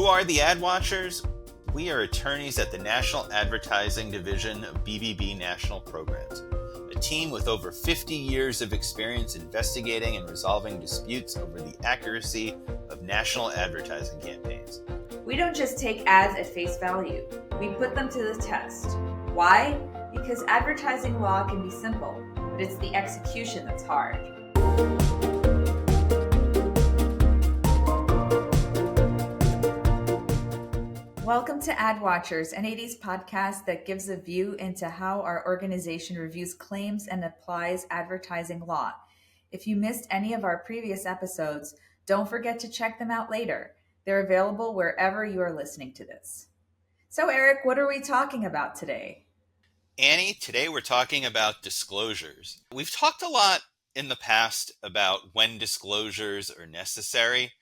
Who are the Ad Watchers? We are attorneys at the National Advertising Division of BBB National Programs, a team with over 50 years of experience investigating and resolving disputes over the accuracy of national advertising campaigns. We don't just take ads at face value. We put them to the test. Why? Because advertising law can be simple, but it's the execution that's hard. Welcome to Ad Watchers, NAD's podcast that gives a view into how our organization reviews claims and applies advertising law. If you missed any of our previous episodes, don't forget to check them out later. They're available wherever you are listening to this. So Eric, what are we talking about today? Annie, today we're talking about disclosures. We've talked a lot in the past about when disclosures are necessary,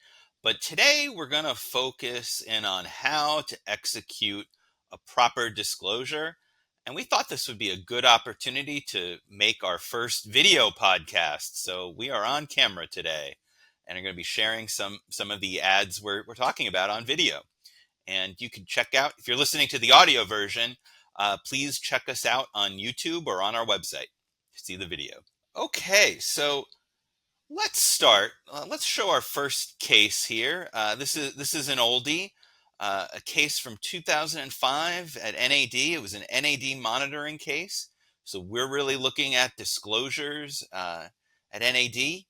but today we're going to focus in on how to execute a proper disclosure. And we thought this would be a good opportunity to make our first video podcast. So we are on camera today and are going to be sharing some of the ads we're talking about on video. And you can check out, if you're listening to the audio version, please check us out on YouTube or on our website to see the video. Okay, so let's start. Let's show our first case here. This is an oldie, a case from 2005 at NAD. It was an NAD monitoring case. So we're really looking at disclosures at NAD.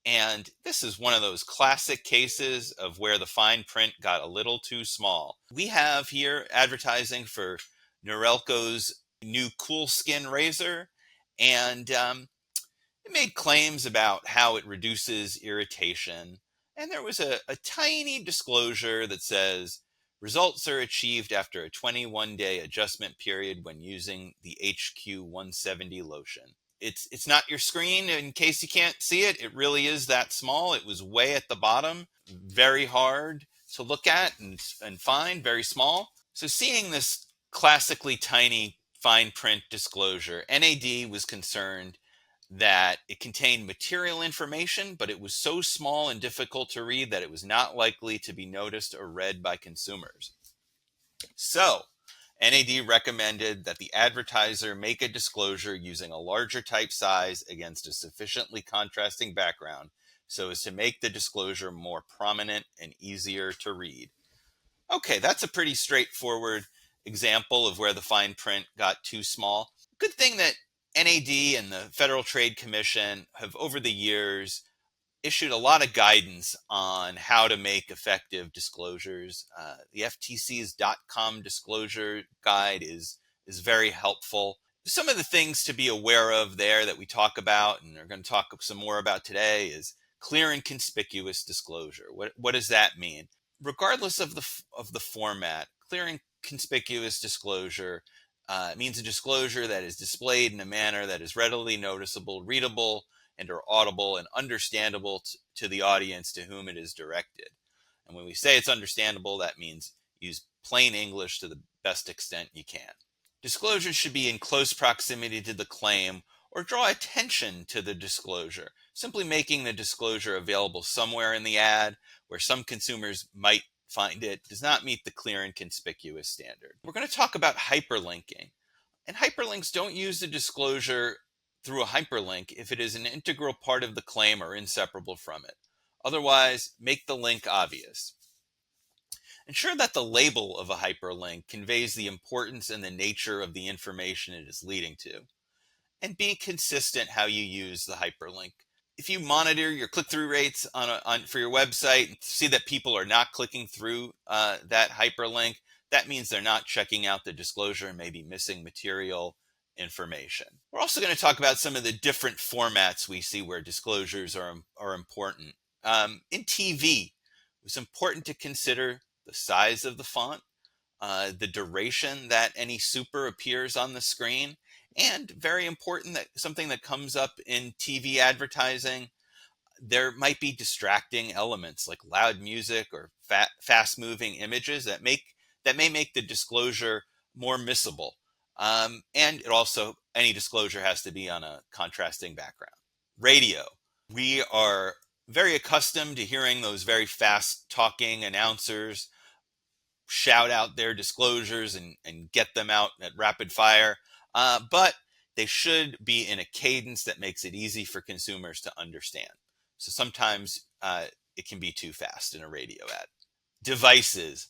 And this is one of those classic cases of where the fine print got a little too small. We have here advertising for Norelco's new Cool Skin razor, and it made claims about how it reduces irritation. And there was a tiny disclosure that says, results are achieved after a 21-day adjustment period when using the HQ170 lotion. It's not your screen in case you can't see it. It really is that small. It was way at the bottom, very hard to look at and find, very small. So seeing this classically tiny fine print disclosure, NAD was concerned that it contained material information, but it was so small and difficult to read that it was not likely to be noticed or read by consumers. So NAD recommended that the advertiser make a disclosure using a larger type size against a sufficiently contrasting background so as to make the disclosure more prominent and easier to read. Okay, that's a pretty straightforward example of where the fine print got too small. Good thing that NAD and the Federal Trade Commission have over the years issued a lot of guidance on how to make effective disclosures. The FTC's .com disclosure guide is very helpful. Some of the things to be aware of there that we talk about and are going to talk some more about today is clear and conspicuous disclosure. What does that mean? Regardless of the format, clear and conspicuous disclosure means a disclosure that is displayed in a manner that is readily noticeable, readable, and are audible and understandable to the audience to whom it is directed. And when we say it's understandable, that means use plain English to the best extent you can. Disclosures should be in close proximity to the claim or draw attention to the disclosure. Simply making the disclosure available somewhere in the ad where some consumers might find it does not meet the clear and conspicuous standard. We're going to talk about hyperlinking. And hyperlinks don't use the disclosure through a hyperlink if it is an integral part of the claim or inseparable from it. Otherwise, make the link obvious. Ensure that the label of a hyperlink conveys the importance and the nature of the information it is leading to. And be consistent how you use the hyperlink. If you monitor your click-through rates for your website and see that people are not clicking through that hyperlink, that means they're not checking out the disclosure and maybe missing material information. We're also going to talk about some of the different formats we see where disclosures are important. In TV, it's important to consider the size of the font, the duration that any super appears on the screen, and very important that something that comes up in TV advertising, there might be distracting elements like loud music or fast-moving images that may make the disclosure more missable. And it also, any disclosure has to be on a contrasting background. Radio. We are very accustomed to hearing those very fast talking announcers shout out their disclosures and get them out at rapid fire, but they should be in a cadence that makes it easy for consumers to understand. So sometimes it can be too fast in a radio ad. Devices.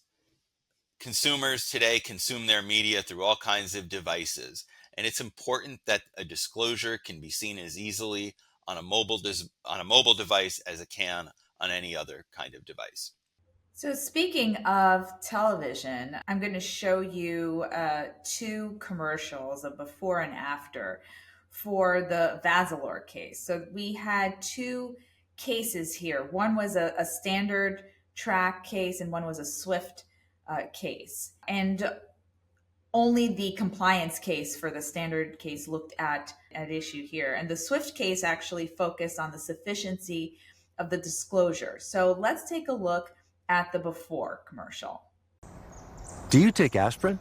Consumers today consume their media through all kinds of devices, and it's important that a disclosure can be seen as easily on a mobile device as it can on any other kind of device. So speaking of television, I'm going to show you two commercials, a before and after, for the Vasilor case. So we had two cases here. One was a standard track case and one was a Swift case. And only the compliance case for the standard case looked at issue here. And the Swift case actually focused on the sufficiency of the disclosure. So let's take a look at the before commercial. Do you take aspirin?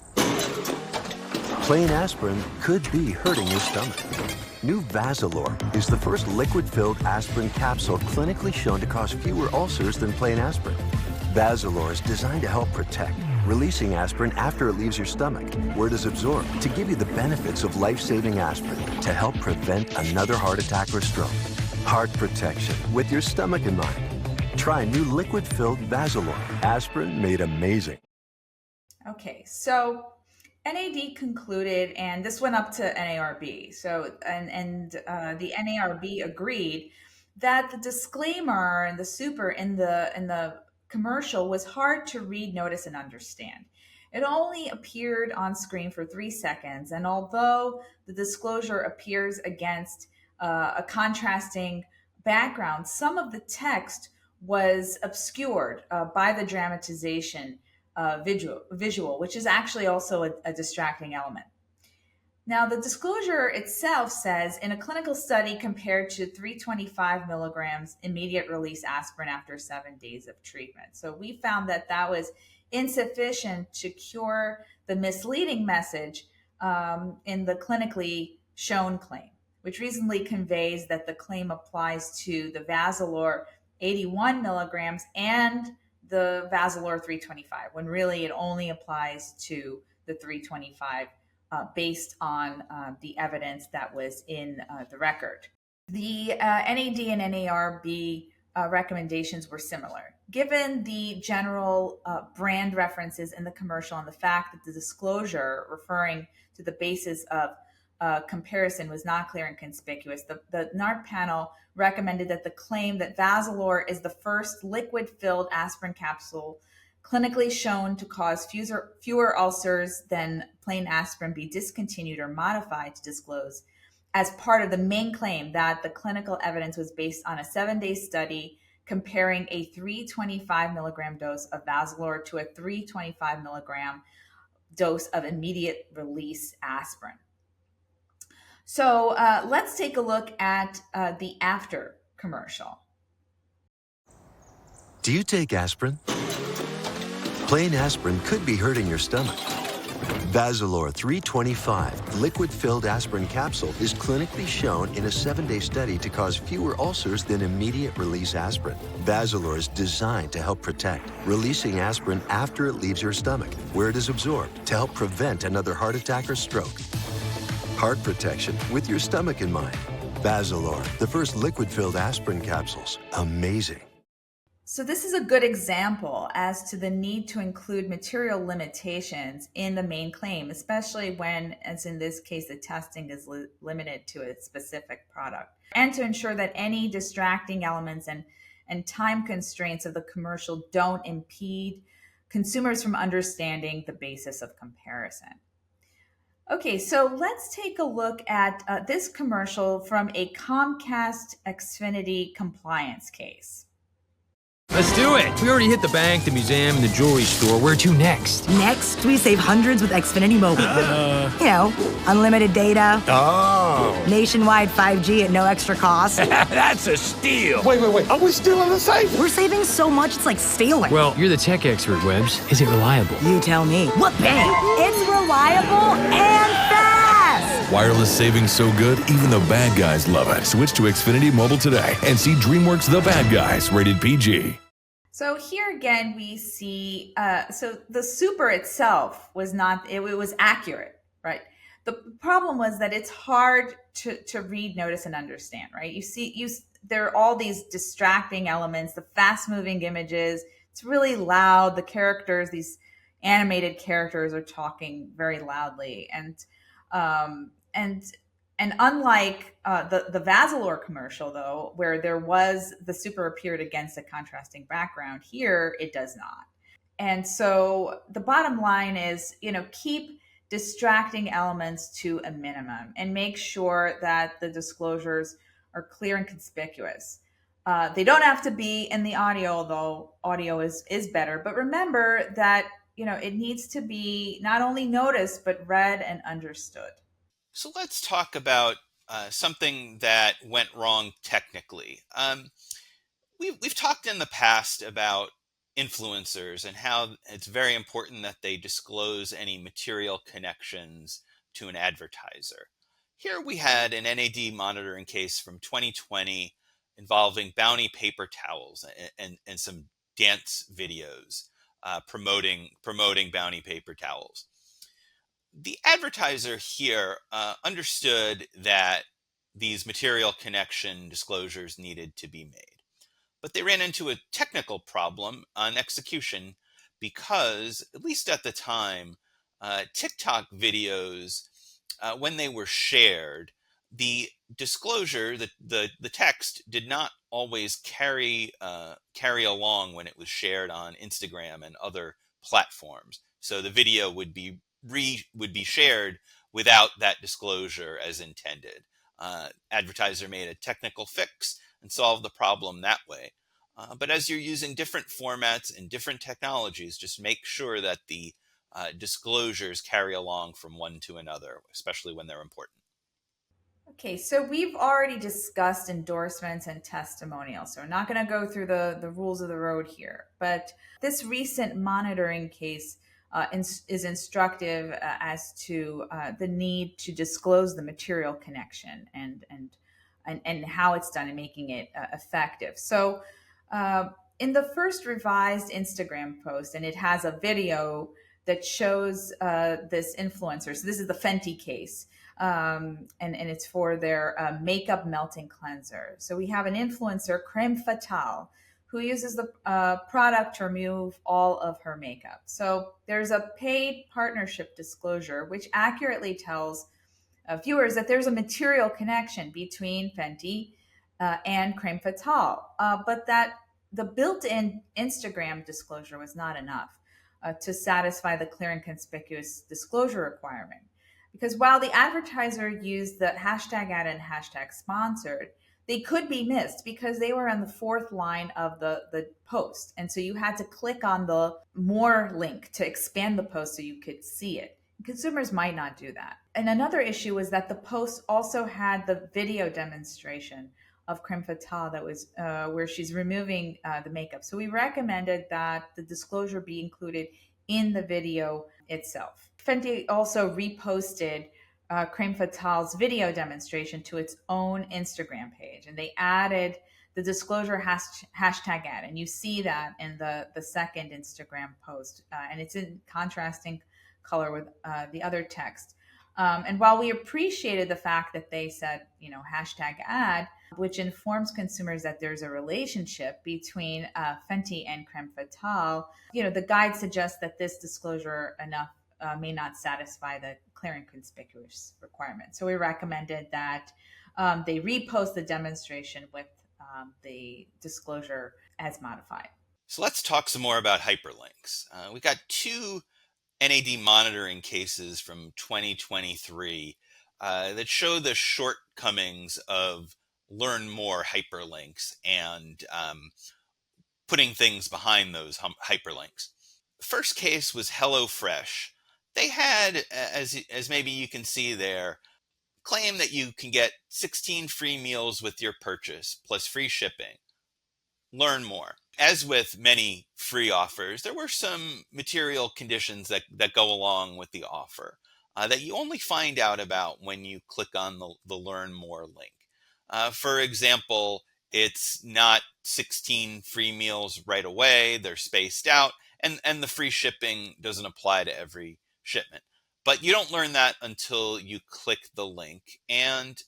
Plain aspirin could be hurting your stomach. New Vasilor is the first liquid-filled aspirin capsule clinically shown to cause fewer ulcers than plain aspirin. Vasilor is designed to help protect, releasing aspirin after it leaves your stomach, where it is absorbed to give you the benefits of life-saving aspirin to help prevent another heart attack or stroke. Heart protection with your stomach in mind. Try new liquid-filled Vasilor. Aspirin made amazing. Okay, so NAD concluded, and this went up to NARB. So, and the NARB agreed that the disclaimer and the super in the commercial was hard to read, notice, and understand. It only appeared on screen for 3 seconds, and although the disclosure appears against a contrasting background, some of the text was obscured by the dramatization visual, which is actually also a distracting element. Now, the disclosure itself says, in a clinical study compared to 325 milligrams immediate release aspirin after 7 days of treatment. So we found that that was insufficient to cure the misleading message in the clinically shown claim, which reasonably conveys that the claim applies to the Vasilor 81 milligrams and the Vasilor 325, when really it only applies to the 325 based on the evidence that was in the record. The NAD and NARB recommendations were similar. Given the general brand references in the commercial and the fact that the disclosure referring to the basis of comparison was not clear and conspicuous, the NARB panel recommended that the claim that Vasilor is the first liquid-filled aspirin capsule clinically shown to cause fewer ulcers than plain aspirin be discontinued or modified to disclose as part of the main claim that the clinical evidence was based on a 7-day study comparing a 325 milligram dose of Vasilor to a 325 milligram dose of immediate release aspirin. So let's take a look at the after commercial. Do you take aspirin? Plain aspirin could be hurting your stomach. Vasilor 325 liquid-filled aspirin capsule is clinically shown in a 7-day study to cause fewer ulcers than immediate-release aspirin. Vasilor is designed to help protect, releasing aspirin after it leaves your stomach, where it is absorbed to help prevent another heart attack or stroke. Heart protection with your stomach in mind. Vasilor, the first liquid-filled aspirin capsules. Amazing. So this is a good example as to the need to include material limitations in the main claim, especially when, as in this case, the testing is limited to a specific product, and to ensure that any distracting elements and time constraints of the commercial don't impede consumers from understanding the basis of comparison. Okay, so let's take a look at this commercial from a Comcast Xfinity compliance case. Let's do it. We already hit the bank, the museum, and the jewelry store. Where to next? Next, we save hundreds with Xfinity Mobile. You know, unlimited data. Oh. Nationwide 5G at no extra cost. That's a steal. Wait. Are we stealing the safe? We're saving so much, it's like stealing. Well, you're the tech expert, Webbs. Is it reliable? You tell me. What bank? It's reliable and fast. Wireless savings so good, even the bad guys love it. Switch to Xfinity Mobile today and see DreamWorks The Bad Guys, rated PG. So here again, we see, so the super itself was not, it was accurate, right? The problem was that it's hard to read, notice, and understand, right? There are all these distracting elements, the fast moving images, it's really loud. The characters, these animated characters are talking very loudly. Um, and and unlike the Vasilor commercial, though, where there was the super appeared against a contrasting background, here it does not. And so the bottom line is, keep distracting elements to a minimum and make sure that the disclosures are clear and conspicuous. They don't have to be in the audio, though audio is better. But remember that, it needs to be not only noticed, but read and understood. So let's talk about something that went wrong technically. We've talked in the past about influencers and how it's very important that they disclose any material connections to an advertiser. Here we had an NAD monitoring case from 2020 involving Bounty paper towels and some dance videos promoting Bounty paper towels. The advertiser here understood that these material connection disclosures needed to be made. But they ran into a technical problem on execution because, at least at the time, TikTok videos, when they were shared, the disclosure, the text did not always carry along when it was shared on Instagram and other platforms. So the video would be shared without that disclosure as intended. Advertiser made a technical fix and solve the problem that way. But as you're using different formats and different technologies, just make sure that the disclosures carry along from one to another, especially when they're important. Okay, so we've already discussed endorsements and testimonials, so we're not going to go through the rules of the road here. But this recent monitoring case is instructive as to the need to disclose the material connection and how it's done and making it effective. So in the first revised Instagram post, and it has a video that shows this influencer. So this is the Fenty case. And it's for their makeup melting cleanser. So we have an influencer, Creme Fatale, who uses the product to remove all of her makeup. So there's a paid partnership disclosure, which accurately tells viewers that there's a material connection between Fenty and Creme Fatale, but that the built-in Instagram disclosure was not enough to satisfy the clear and conspicuous disclosure requirement. Because while the advertiser used the hashtag ad and hashtag sponsored, they could be missed because they were on the fourth line of the post. And so you had to click on the more link to expand the post so you could see it. Consumers might not do that. And another issue was that the post also had the video demonstration of Creme Fatale that was where she's removing the makeup. So we recommended that the disclosure be included in the video itself. Fenty also reposted Creme Fatale's video demonstration to its own Instagram page, and they added the disclosure hashtag ad, and you see that in the second Instagram post, and it's in contrasting color with the other text. And while we appreciated the fact that they said, hashtag ad, which informs consumers that there's a relationship between Fenty and Creme Fatale, the guide suggests that this disclosure enough may not satisfy the clear and conspicuous requirement. So we recommended that they repost the demonstration with the disclosure as modified. So let's talk some more about hyperlinks. We got two NAD monitoring cases from 2023 that show the shortcomings of learn more hyperlinks and putting things behind those hyperlinks. The first case was HelloFresh. They had, as maybe you can see there, claim that you can get 16 free meals with your purchase plus free shipping. Learn more. As with many free offers, there were some material conditions that go along with the offer that you only find out about when you click on the Learn More link. For example, it's not 16 free meals right away. They're spaced out, and the free shipping doesn't apply to every shipment. But you don't learn that until you click the link. And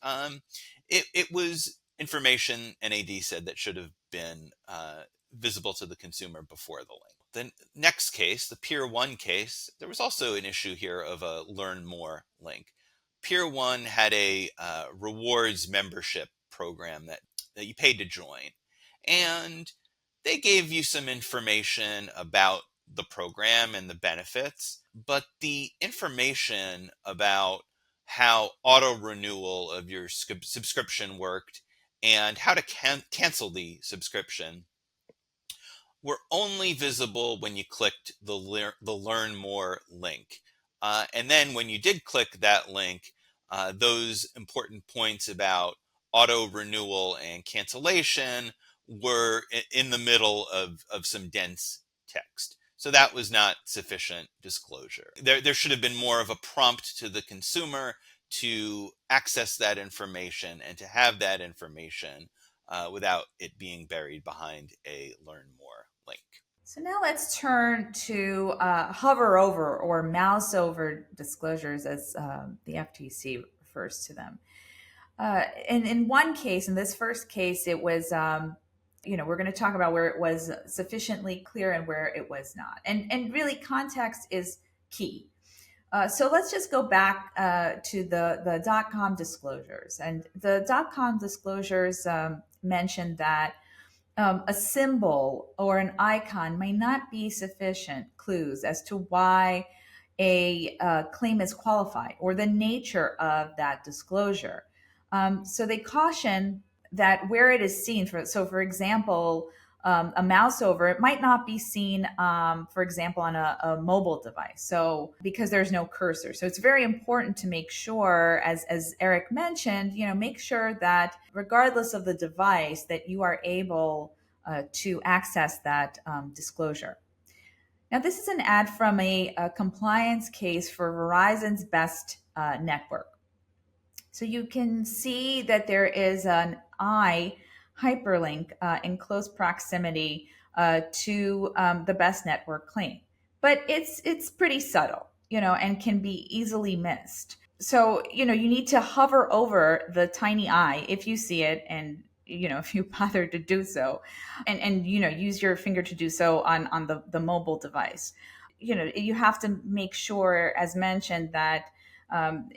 it was information NAD said that should have been visible to the consumer before the link. The next case, the Pier 1 case, there was also an issue here of a learn more link. Pier 1 had a rewards membership program that you paid to join. And they gave you some information about the program and the benefits, but the information about how auto renewal of your subscription worked and how to cancel the subscription were only visible when you clicked the Learn More link. And then when you did click that link, those important points about auto renewal and cancellation were in the middle of some dense text. So that was not sufficient disclosure. There should have been more of a prompt to the consumer to access that information and to have that information without it being buried behind a Learn More link. So now let's turn to Hoverover or mouse over disclosures, as the FTC refers to them. In one case, in this first case, it was, we're going to talk about where it was sufficiently clear and where it was not. And really, context is key. So let's just go back to the .com disclosures. And the .com disclosures mentioned that a symbol or an icon may not be sufficient clues as to why a claim is qualified or the nature of that disclosure. So they caution that where it is seen, for example, a mouse over, it might not be seen, for example, on a mobile device. So because there's no cursor. So it's very important to make sure, as Eric mentioned, make sure that regardless of the device, that you are able to access that disclosure. Now, this is an ad from a compliance case for Verizon's Best network. So you can see that there is an hyperlink in close proximity to the Best network claim, but it's pretty subtle, and can be easily missed. So you need to hover over the tiny eye if you see it, and if you bother to do so, and use your finger to do so on the mobile device. You have to make sure, as mentioned, that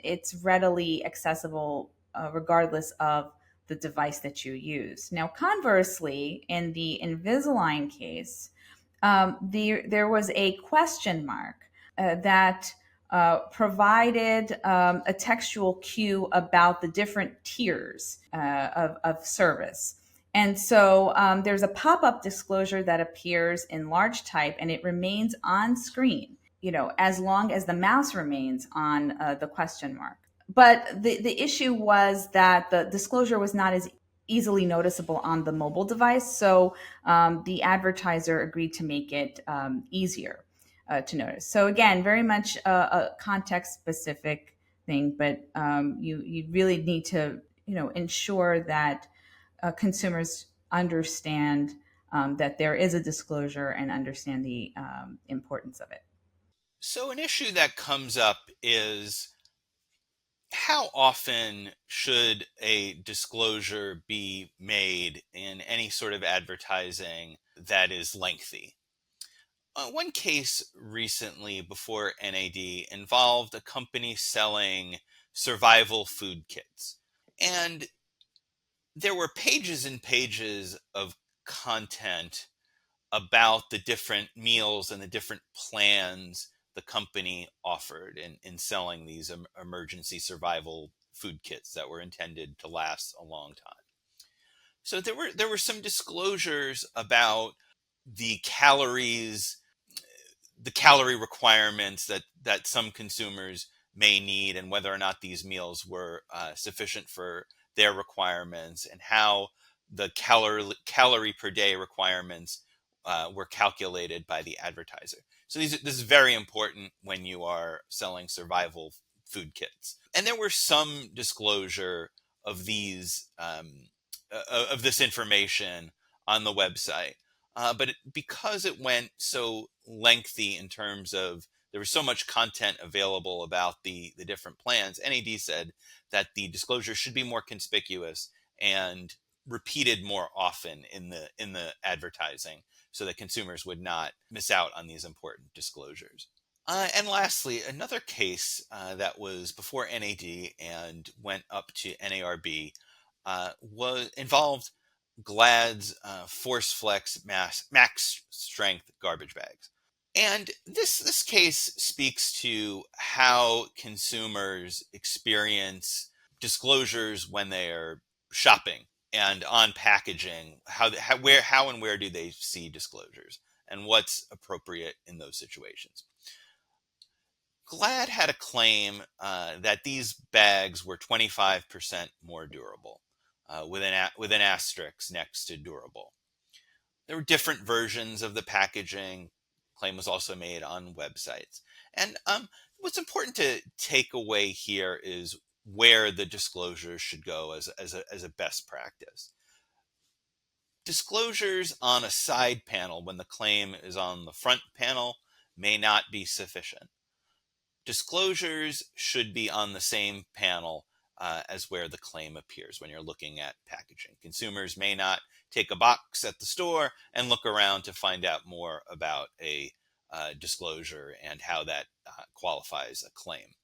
it's readily accessible regardless of the device that you use. Now, conversely, in the Invisalign case, there was a question mark that provided a textual cue about the different tiers of service. And so there's a pop-up disclosure that appears in large type, and it remains on screen, as long as the mouse remains on the question mark. But the issue was that the disclosure was not as easily noticeable on the mobile device. So the advertiser agreed to make it easier to notice. So again, very much a context-specific thing, but you really need to ensure that consumers understand that there is a disclosure and understand the importance of it. So an issue that comes up is, how often should a disclosure be made in any sort of advertising that is lengthy? One case recently before NAD involved a company selling survival food kits. And there were pages and pages of content about the different meals and the different plans the company offered in selling these emergency survival food kits that were intended to last a long time. So there were some disclosures about the calories, the calorie requirements that some consumers may need, and whether or not these meals were sufficient for their requirements, and how the calorie per day requirements were calculated by the advertiser. So this is very important when you are selling survival food kits. And there were some disclosure of these of this information on the website. Because it went so lengthy in terms of there was so much content available about the different plans, NAD said that the disclosure should be more conspicuous and repeated more often in the advertising so that consumers would not miss out on these important disclosures. And lastly, another case that was before NAD and went up to NARB involved Glad's Force Flex Max Strength garbage bags. And this case speaks to how consumers experience disclosures when they are shopping and on packaging. How and where do they see disclosures, and what's appropriate in those situations? Glad had a claim that these bags were 25% more durable, with an asterisk next to durable. There were different versions of the packaging. Claim was also made on websites. And what's important to take away here is where the disclosures should go as a best practice. Disclosures on a side panel when the claim is on the front panel may not be sufficient. Disclosures should be on the same panel as where the claim appears when you're looking at packaging. Consumers may not take a box at the store and look around to find out more about a disclosure and how that qualifies a claim.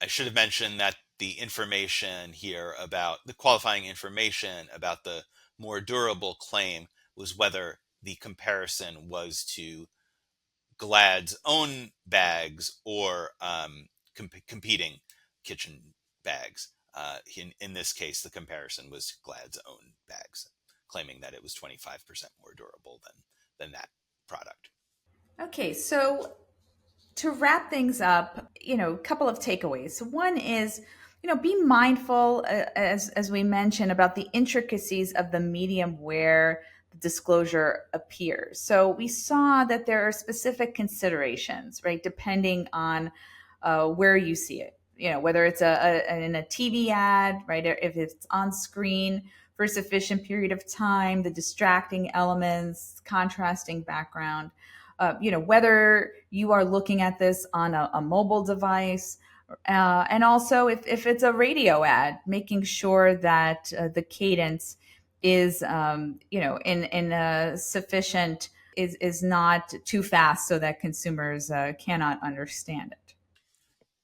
I should have mentioned that the information here about the qualifying information about the more durable claim was whether the comparison was to Glad's own bags or competing kitchen bags. In this case, the comparison was to Glad's own bags, claiming that it was 25% more durable than that product. Okay, so to wrap things up, a couple of takeaways. One is, be mindful, as we mentioned, about the intricacies of the medium where the disclosure appears. So we saw that there are specific considerations, right, depending on where you see it. Whether it's in a TV ad, right, if it's on screen for a sufficient period of time, the distracting elements, contrasting background. Whether you are looking at this on a mobile device, and also if it's a radio ad, making sure that the cadence is, in a sufficient, is not too fast so that consumers cannot understand it.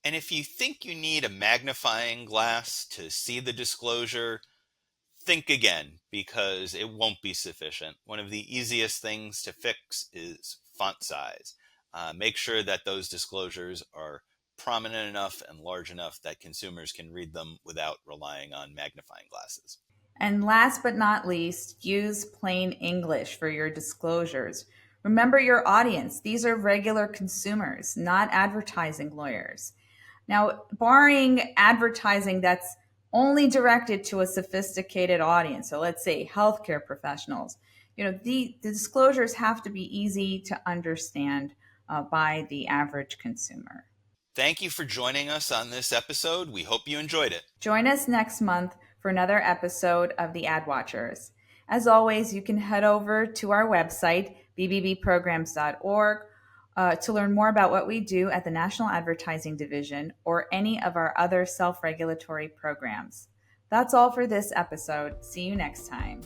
And if you think you need a magnifying glass to see the disclosure, think again, because it won't be sufficient. One of the easiest things to fix is font size. Make sure that those disclosures are prominent enough and large enough that consumers can read them without relying on magnifying glasses. And last but not least, use plain English for your disclosures. Remember your audience. These are regular consumers, not advertising lawyers. Now, barring advertising that's only directed to a sophisticated audience, so let's say healthcare professionals, the disclosures have to be easy to understand by the average consumer. Thank you for joining us on this episode. We hope you enjoyed it. Join us next month for another episode of the Ad Watchers. As always, you can head over to our website, bbbprograms.org, to learn more about what we do at the National Advertising Division or any of our other self-regulatory programs. That's all for this episode. See you next time.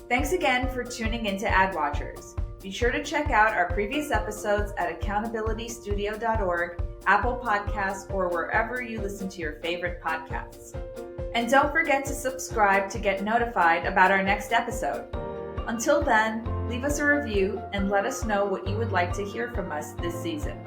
Thanks again for tuning into Ad Watchers. Be sure to check out our previous episodes at accountabilitystudio.org, Apple Podcasts, or wherever you listen to your favorite podcasts. And don't forget to subscribe to get notified about our next episode. Until then, leave us a review and let us know what you would like to hear from us this season.